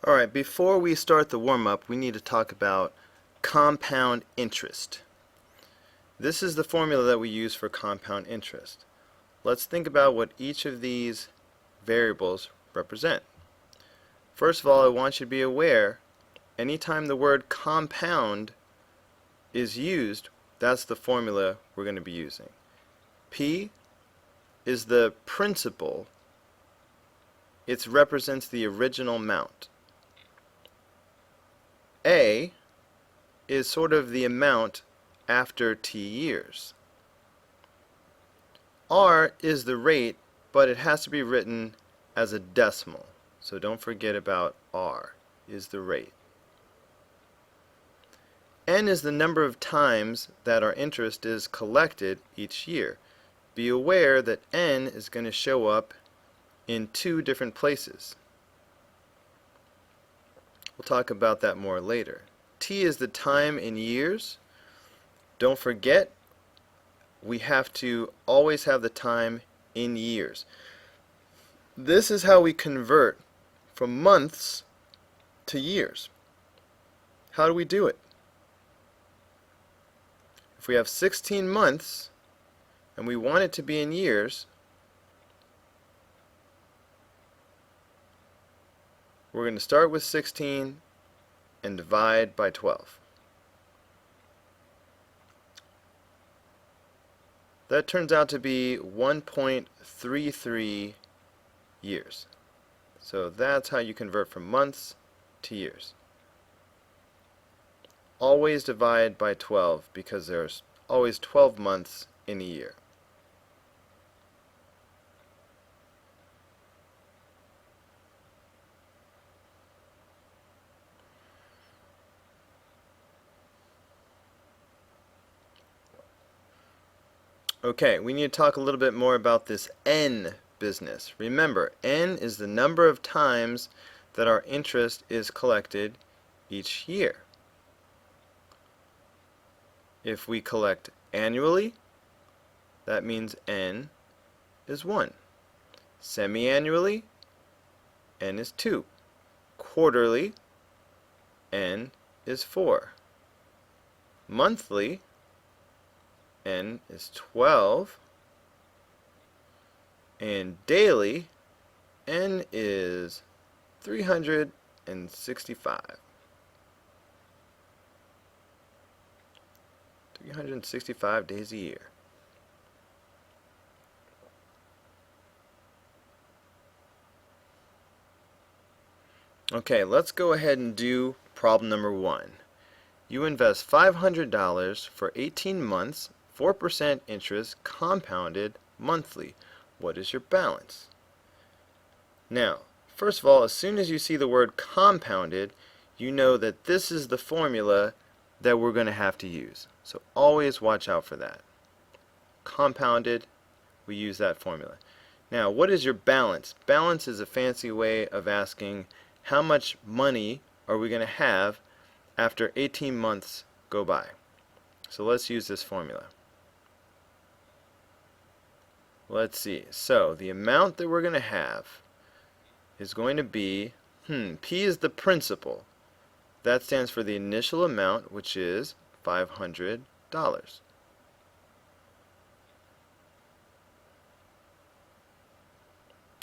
Alright, before we start the warm-up, we need to talk about compound interest. This is the formula that we use for compound interest. Let's think about what each of these variables represent. First of all, I want you to be aware, anytime the word compound is used, that's the formula we're going to be using. P is the principal. It represents the original amount. A is sort of the amount after t years. R is the rate, but it has to be written as a decimal. So don't forget about R is the rate. N is the number of times that our interest is collected each year. Be aware that N is going to show up in two different places. We'll talk about that more later. T is the time in years. Don't forget, we have to always have the time in years. This is how we convert from months to years. How do we do it? If we have 16 months and we want it to be in years, we're going to start with 16 and divide by 12. That turns out to be 1.33 years. So that's how you convert from months to years. Always divide by 12 because there's always 12 months in a year. Okay, we need to talk a little bit more about this N business. Remember, N is the number of times that our interest is collected each year. If we collect annually, that means N is 1. Semi-annually, N is 2. Quarterly, N is 4. Monthly, N is 12, and daily, N is 365. 365 days a year. Okay, let's go ahead and do problem number 1. You invest $500 for 18 months, 4% interest compounded monthly. What is your balance? Now, first of all, as soon as you see the word compounded, you know that this is the formula that we're going to have to use. So always watch out for that. Compounded, we use that formula. Now, what is your balance? Balance is a fancy way of asking how much money are we going to have after 18 months go by. So let's use this formula. Let's see. So the amount that we're going to have is going to be, P is the principal. That stands for the initial amount, which is $500.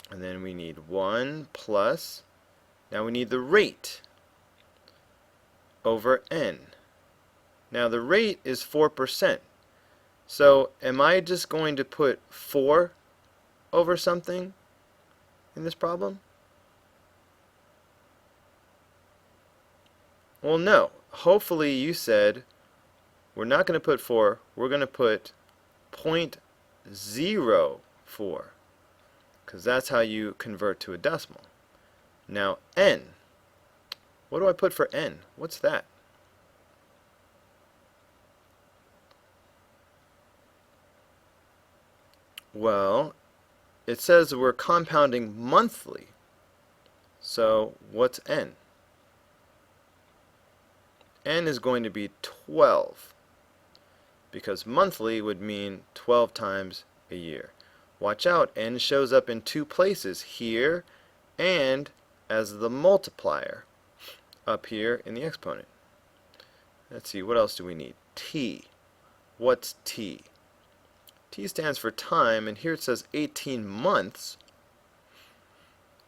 And then we need 1 plus, now we need the rate over N. Now the rate is 4%. So am I just going to put 4 over something in this problem? Well, no. Hopefully you said we're not going to put 4, we're going to put 0.04 because that's how you convert to a decimal. Now N. What do I put for N? What's that? Well, it says we're compounding monthly. So what's N? N is going to be 12 because monthly would mean 12 times a year. Watch out, N shows up in two places, here and as the multiplier. up here in the exponent. Let's see, what else do we need? T. What's T? T stands for time, and here it says 18 months.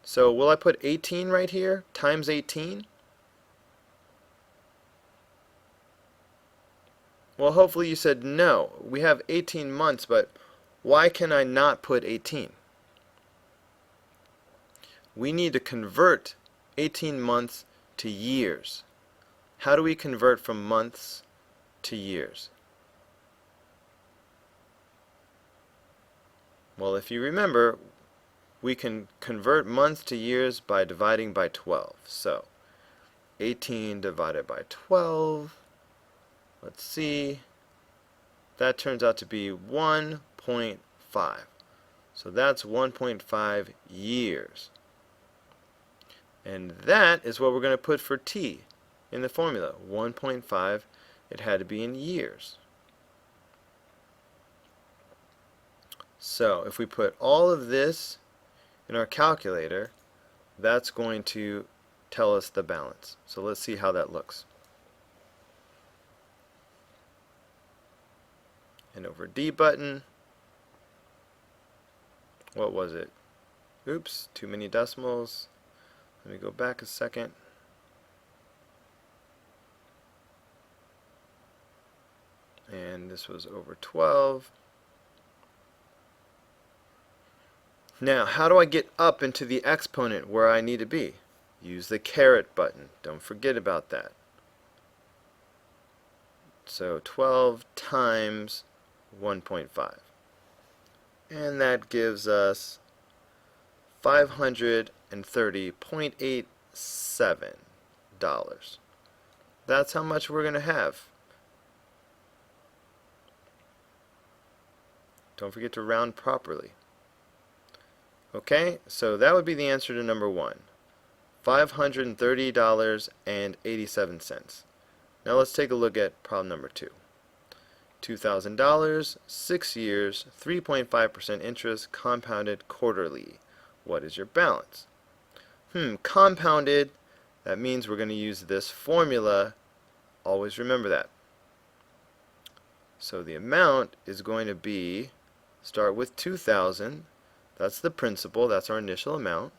So will I put 18 right here, times 18? Well, hopefully you said no. We have 18 months, but why can I not put 18? We need to convert 18 months to years. How do we convert from months to years? Well, if you remember, we can convert months to years by dividing by 12. So 18 divided by 12, let's see, that turns out to be 1.5. So that's 1.5 years. And that is what we're going to put for t in the formula. 1.5, it had to be in years. So if we put all of this in our calculator, that's going to tell us the balance. So let's see how that looks. And over D button, what was it? Oops, too many decimals. Let me go back a second. And this was over 12. Now, how do I get up into the exponent where I need to be? Use the caret button. Don't forget about that. So 12 times 1.5. And that gives us $530.87. That's how much we're going to have. Don't forget to round properly. Okay, so that would be the answer to number 1. $530.87. Now let's take a look at problem number 2. $2,000, 6 years, 3.5% interest, compounded quarterly. What is your balance? Compounded, that means we're going to use this formula. Always remember that. So the amount is going to be, start with 2,000. That's the principal, that's our initial amount.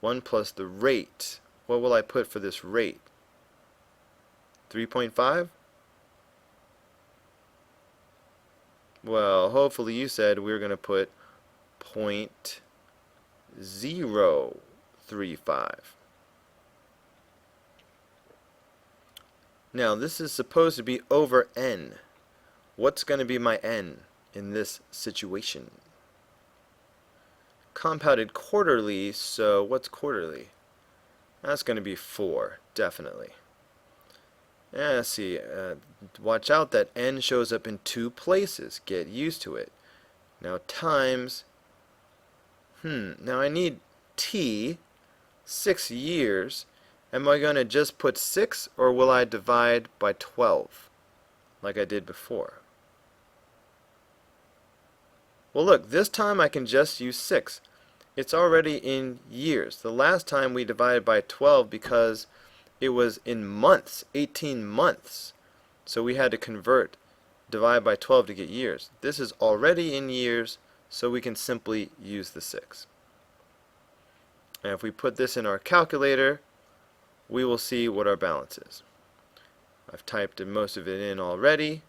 1 plus the rate. What will I put for this rate? 3.5? Well, hopefully you said we were going to put 0.035. Now this is supposed to be over n. What's going to be my n in this situation? Compounded quarterly, so what's quarterly? That's going to be 4, definitely. Yeah, let's see, watch out that n shows up in 2 places. Get used to it. Now times, now I need t, 6 years. Am I going to just put 6, or will I divide by 12, like I did before? Well look, this time I can just use 6. It's already in years. The last time we divided by 12 because it was in months, 18 months. So we had to divide by 12 to get years. This is already in years, so we can simply use the 6. And if we put this in our calculator, we will see what our balance is. I've typed most of it in already.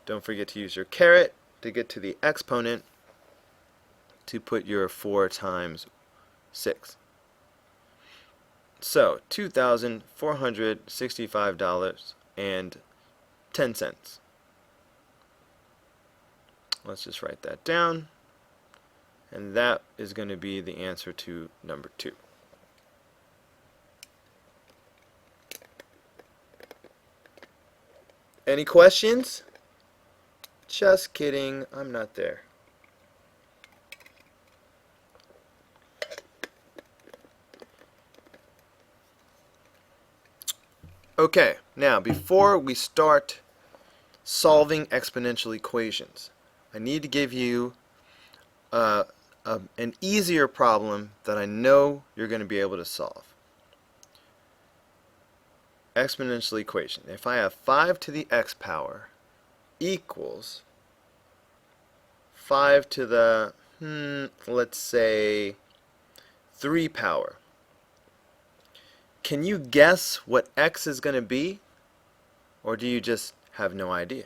Don't forget to use your caret to get to the exponent to put your 4 times 6. So $2,465.10. Let's just write that down, and that is going to be the answer to number 2. Any questions? Just kidding, I'm not there. Okay, now before we start solving exponential equations, I need to give you an easier problem that I know you're going to be able to solve. exponential equation. If I have 5 to the x power equals 5 to the, let's say, 3 power, can you guess what x is going to be? Or do you just have no idea?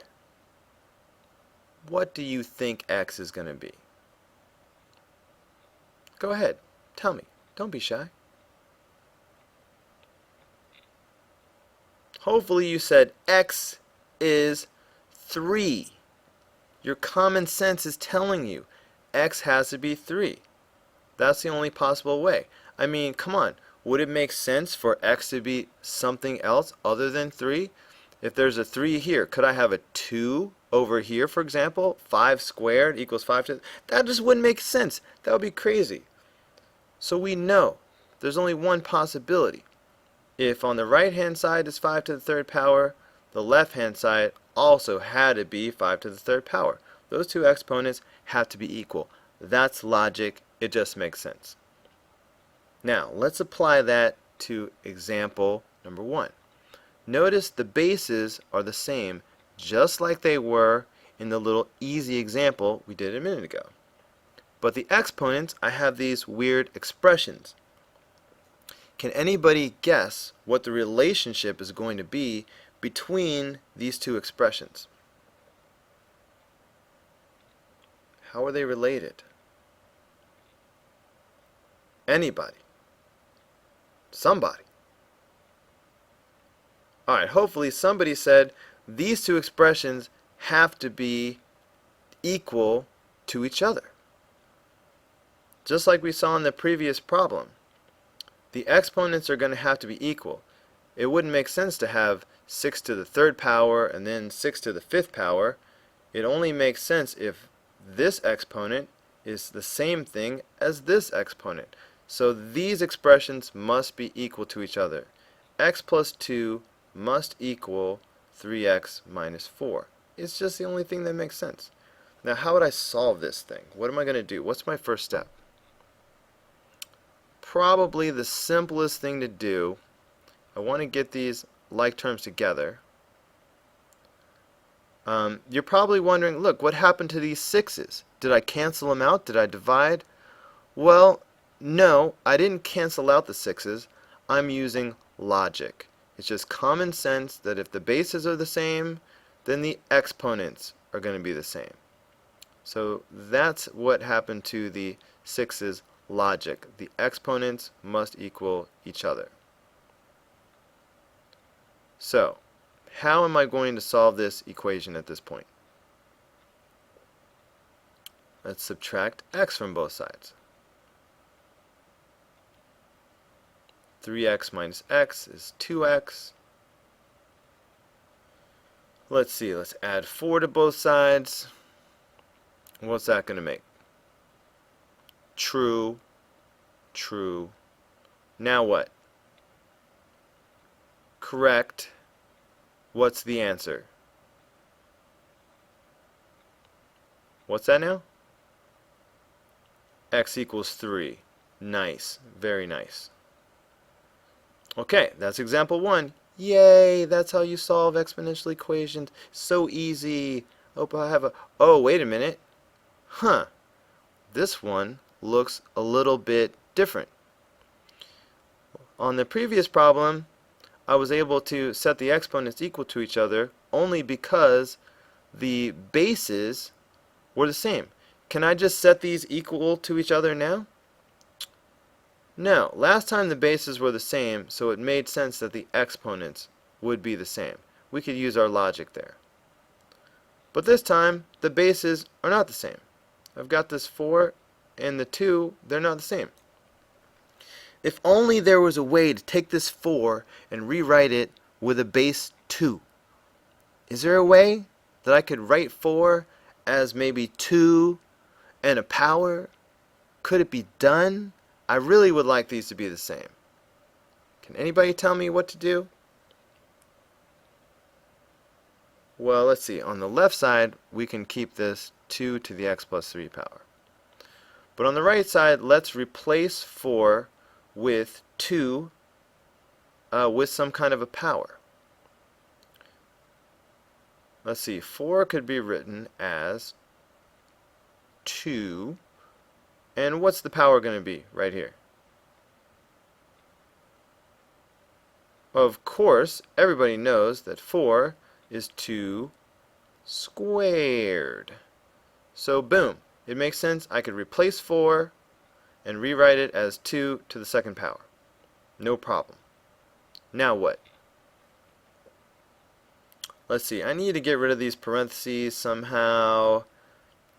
What do you think x is going to be? Go ahead, tell me. Don't be shy. Hopefully you said x is 3. Your common sense is telling you x has to be 3. That's the only possible way. I mean, come on. Would it make sense for x to be something else other than 3? If there's a 3 here, could I have a 2 over here, for example? 5 squared equals 5 to... That just wouldn't make sense. That would be crazy. So we know there's only one possibility. If on the right-hand side is 5 to the third power, the left-hand side also had to be 5 to the third power. Those two exponents have to be equal. That's logic. It just makes sense. Now, let's apply that to example number 1. Notice the bases are the same, just like they were in the little easy example we did a minute ago. But the exponents, I have these weird expressions. Can anybody guess what the relationship is going to be between these two expressions? How are they related? Anybody? Somebody? Alright, hopefully somebody said these two expressions have to be equal to each other. Just like we saw in the previous problem. The exponents are going to have to be equal. It wouldn't make sense to have 6 to the third power and then 6 to the fifth power. It only makes sense if this exponent is the same thing as this exponent. So these expressions must be equal to each other. X plus 2 must equal 3x minus 4. It's just the only thing that makes sense. Now, how would I solve this thing? What am I going to do? What's my first step? Probably the simplest thing to do, I want to get these like terms together. You're probably wondering, look, what happened to these 6's? Did I cancel them out? Did I divide? Well, no, I didn't cancel out the 6's. I'm using logic. It's just common sense that if the bases are the same, then the exponents are going to be the same. So that's what happened to the 6's logic. The exponents must equal each other. So, how am I going to solve this equation at this point? Let's subtract x from both sides. 3x minus x is 2x. Let's see, let's add 4 to both sides. What's that going to make? True, true. Now what? Correct. What's the answer? What's that now? X equals 3. Nice. Very nice. Okay, that's example 1. Yay! That's how you solve exponential equations. So easy. Hope I have a... Oh, wait a minute. Huh. This one looks a little bit different. On the previous problem, I was able to set the exponents equal to each other only because the bases were the same. Can I just set these equal to each other now? No. Last time the bases were the same, so it made sense that the exponents would be the same. We could use our logic there. But this time, the bases are not the same. I've got this 4 and the 2, they're not the same. If only there was a way to take this 4 and rewrite it with a base 2. Is there a way that I could write 4 as maybe 2 and a power? Could it be done? I really would like these to be the same. Can anybody tell me what to do? Well, let's see. On the left side, we can keep this 2 to the x plus 3 power. But on the right side, let's replace 4 with 2 with some kind of a power. Let's see, 4 could be written as 2. And what's the power going to be right here? Of course, everybody knows that 4 is 2 squared. So boom, it makes sense. I could replace 4 and rewrite it as 2 to the second power. No problem. Now what? Let's see, I need to get rid of these parentheses somehow.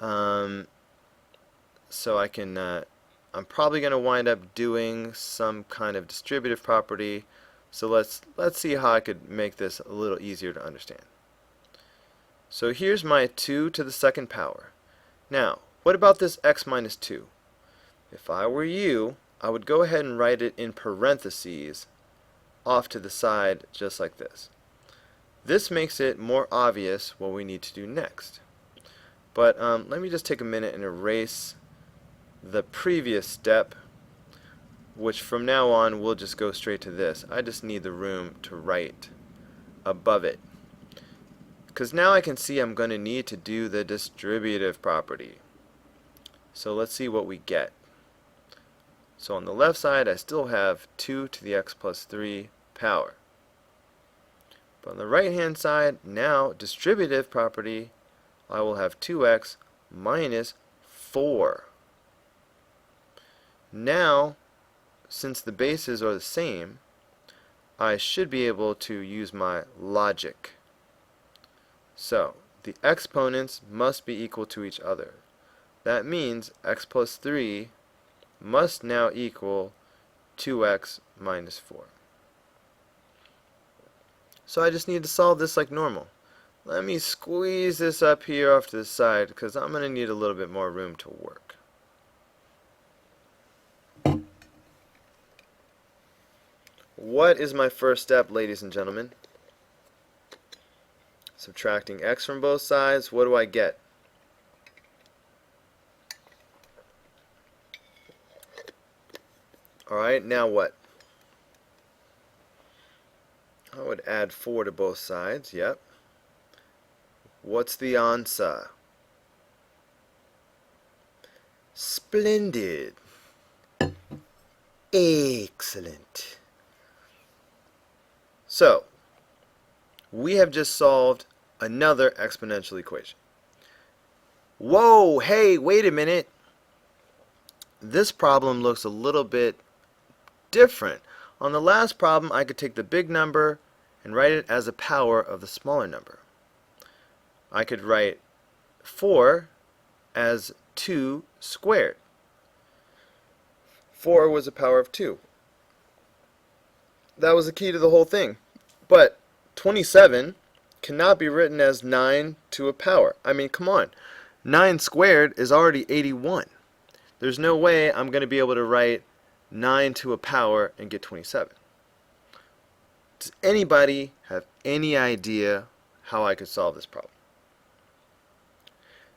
So I can, I'm probably going to wind up doing some kind of distributive property. So let's see how I could make this a little easier to understand. So here's my 2 to the second power. Now, what about this x minus 2? If I were you, I would go ahead and write it in parentheses off to the side just like this. This makes it more obvious what we need to do next. But let me just take a minute and erase the previous step, which from now on we'll just go straight to this. I just need the room to write above it, because now I can see I'm going to need to do the distributive property. So let's see what we get. So on the left side I still have 2 to the x plus 3 power. But on the right hand side, now distributive property, I will have 2x minus 4. Now, since the bases are the same, I should be able to use my logic. So, the exponents must be equal to each other. That means x plus 3 must now equal 2x minus 4. So I just need to solve this like normal. Let me squeeze this up here off to the side, because I'm going to need a little bit more room to work. What is my first step, ladies and gentlemen? Subtracting x from both sides. What do I get? Alright, now what? I would add 4 to both sides, yep. What's the answer? Splendid. Excellent. So, we have just solved another exponential equation. Whoa, hey, wait a minute. This problem looks a little bit different. On the last problem, I could take the big number and write it as a power of the smaller number. I could write 4 as 2 squared. 4 was a power of 2. That was the key to the whole thing. But 27 cannot be written as 9 to a power. I mean, come on. 9 squared is already 81. There's no way I'm going to be able to write 9 to a power and get 27. Does anybody have any idea how I could solve this problem?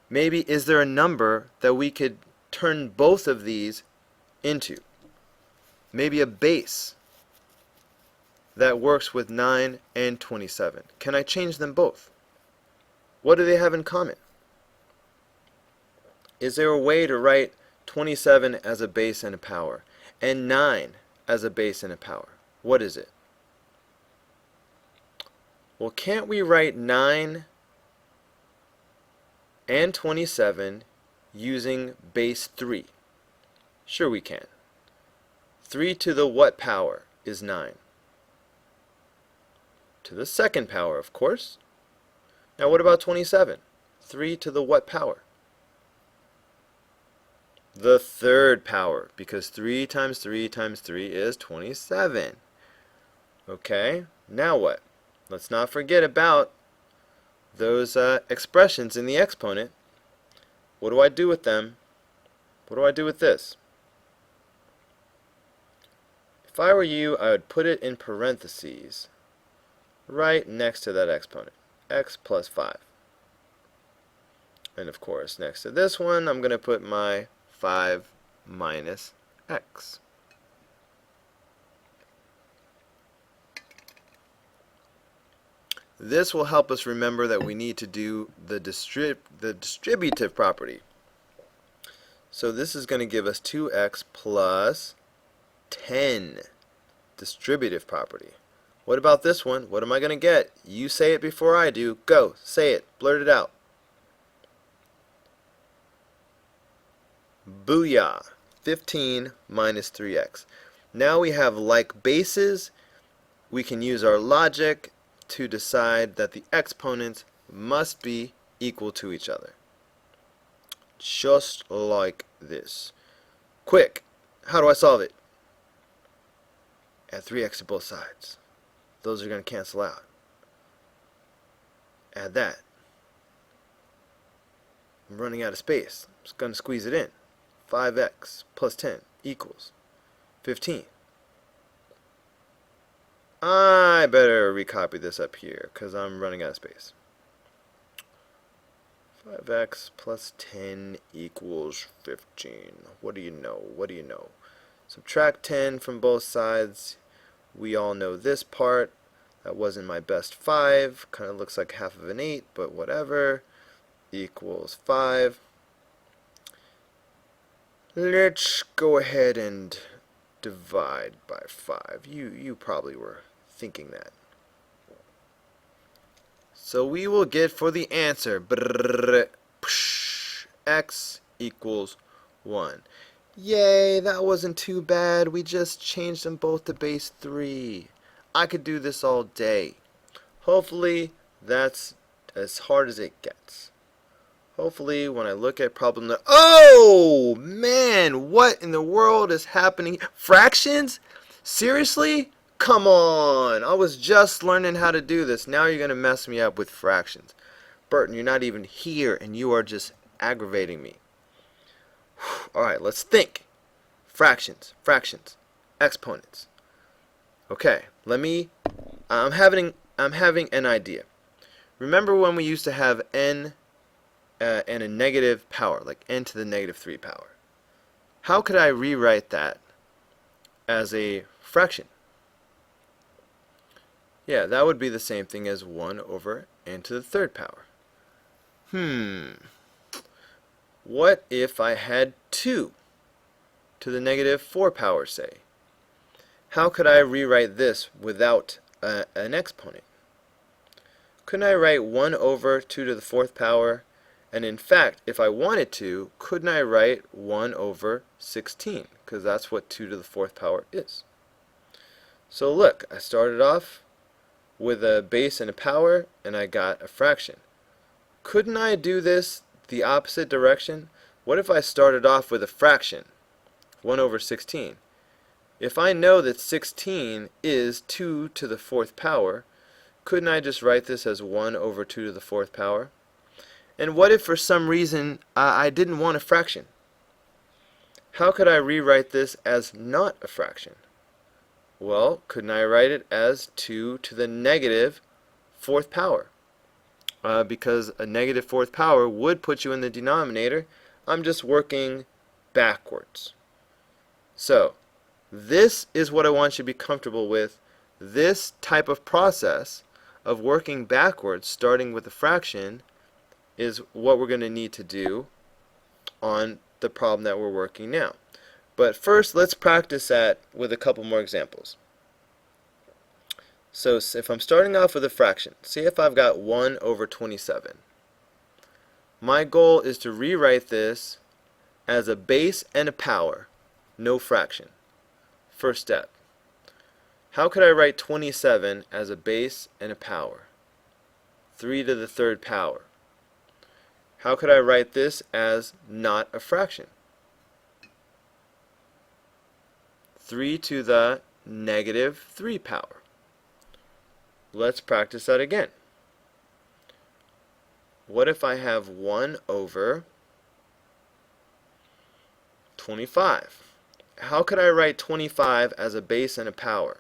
Maybe is there a number that we could turn both of these into? Maybe a base that works with 9 and 27. Can I change them both? What do they have in common? Is there a way to write 27 as a base and a power, and 9 as a base and a power? What is it? Well, can't we write 9 and 27 using base 3? Sure we can. 3 to the what power is 9? To the second power, of course. Now what about 27? 3 to the what power? The third power, because 3 times 3 times 3 is 27. Okay, now what? Let's not forget about those expressions in the exponent. What do I do with them? What do I do with this? If I were you, I would put it in parentheses right next to that exponent, x plus 5. And of course, next to this one, I'm going to put my 5 minus x. This will help us remember that we need to do the distributive property. So this is going to give us 2x plus 10, distributive property. What about this one? What am I going to get? You say it before I do. Go, say it, blurt it out. Booyah! 15 minus 3x. Now we have like bases. We can use our logic to decide that the exponents must be equal to each other. Just like this. Quick! How do I solve it? Add 3x to both sides. Those are going to cancel out. Add that. I'm running out of space. I'm just going to squeeze it in. 5x plus 10 equals 15. I better recopy this up here because I'm running out of space. 5x plus 10 equals 15. What do you know? What do you know? Subtract 10 from both sides. We all know this part. That wasn't my best 5. Kind of looks like half of an 8, but whatever. Equals 5. Let's go ahead and divide by 5. You probably were thinking that. So we will get for the answer x equals 1. Yay, that wasn't too bad. We just changed them both to base 3. I could do this all day. Hopefully that's as hard as it gets. Hopefully when I look at problem oh man, what in the world is happening? Fractions? Seriously? Come on, I was just learning how to do this. Now you're going to mess me up with fractions. Burton, you're not even here and you are just aggravating me. Alright, let's think. Fractions, exponents. Okay, I'm having an idea. Remember when we used to have n and a negative power, like n to the negative 3 power? How could I rewrite that as a fraction? Yeah, that would be the same thing as 1 over n to the 3rd power. What if I had 2 to the negative 4 power, say? How could I rewrite this without an exponent? Couldn't I write 1 over 2 to the 4th power? And in fact, if I wanted to, couldn't I write 1 over 16? Because that's what 2 to the 4th power is. So look, I started off with a base and a power, and I got a fraction. Couldn't I do this the opposite direction? What if I started off with a fraction, 1 over 16? If I know that 16 is 2 to the 4th power, couldn't I just write this as 1 over 2 to the 4th power? And what if for some reason I didn't want a fraction? How could I rewrite this as not a fraction? Well, couldn't I write it as 2 to the negative 4th power? Because a negative 4th power would put you in the denominator. I'm just working backwards. So, this is what I want you to be comfortable with. This type of process of working backwards, starting with a fraction, is what we're going to need to do on the problem that we're working now. But first, let's practice that with a couple more examples. So if I'm starting off with a fraction, see if I've got 1 over 27. My goal is to rewrite this as a base and a power, no fraction. First step. How could I write 27 as a base and a power? 3 to the 3rd power. How could I write this as not a fraction? 3 to the negative 3 power. Let's practice that again. What if I have 1 over 25? How could I write 25 as a base and a power?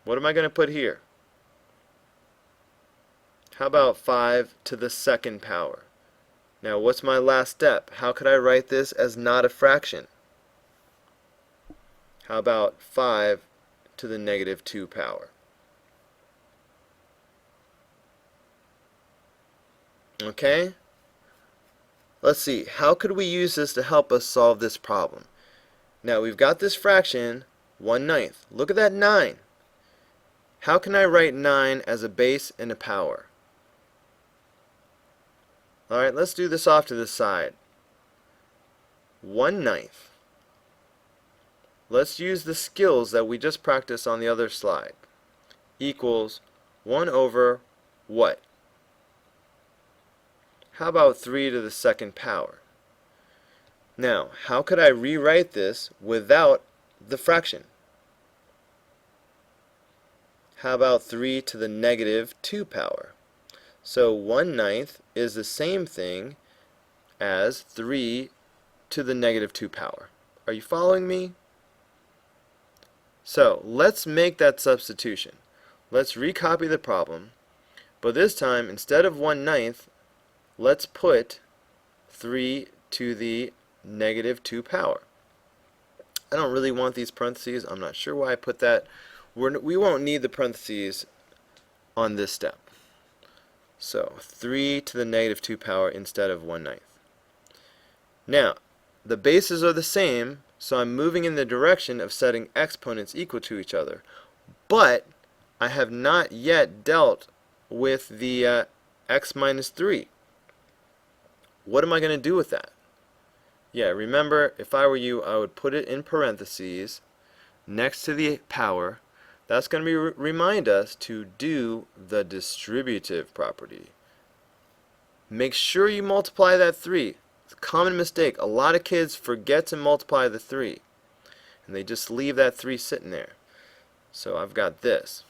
What am I going to put here? How about 5 to the 2nd power? Now what's my last step? How could I write this as not a fraction? How about 5 to the negative 2 power? Okay? Let's see, how could we use this to help us solve this problem? Now we've got this fraction, 1/9. Look at that 9. How can I write 9 as a base and a power? Alright, let's do this off to the side. 1/9. Let's use the skills that we just practiced on the other slide. Equals 1 over what? How about 3 to the second power? Now, how could I rewrite this without the fraction? How about 3 to the negative 2 power? So 1/9 is the same thing as 3 to the negative 2 power. Are you following me? So let's make that substitution. Let's recopy the problem, but this time instead of 1/9, let's put 3 to the negative 2 power. I don't really want these parentheses. I'm not sure why I put that. We won't need the parentheses on this step. So 3 to the negative 2 power instead of 1/9. Now, the bases are the same, so I'm moving in the direction of setting exponents equal to each other. But I have not yet dealt with the x minus 3. What am I going to do with that? Yeah, remember, if I were you, I would put it in parentheses next to the power. That's going to remind us to do the distributive property. Make sure you multiply that 3. It's a common mistake. A lot of kids forget to multiply the 3. And they just leave that 3 sitting there. So I've got this.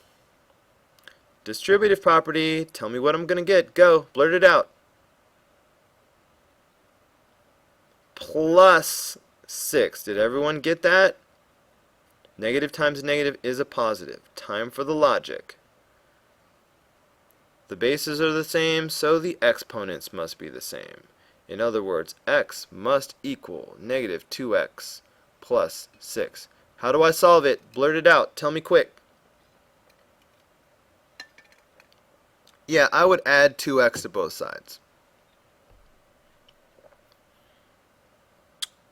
Distributive property, tell me what I'm going to get. Go, blurt it out. Plus 6. Did everyone get that? Negative times negative is a positive. Time for the logic. The bases are the same, so the exponents must be the same. In other words, x must equal negative 2x plus 6. How do I solve it? Blurt it out. Tell me quick. Yeah, I would add 2x to both sides.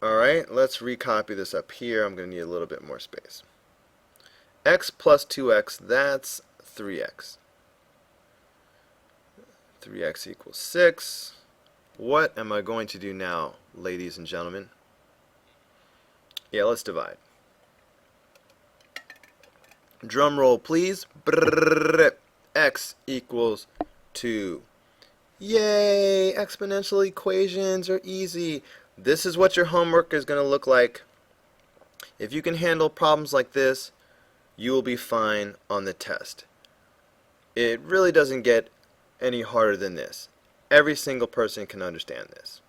Alright, let's recopy this up here. I'm going to need a little bit more space. X plus 2x, that's 3x. 3x equals 6. What am I going to do now, ladies and gentlemen? Yeah, let's divide. Drum roll, please. Brrr, x equals 2. Yay! Exponential equations are easy. This is what your homework is going to look like. If you can handle problems like this, you will be fine on the test. It really doesn't get any harder than this. Every single person can understand this.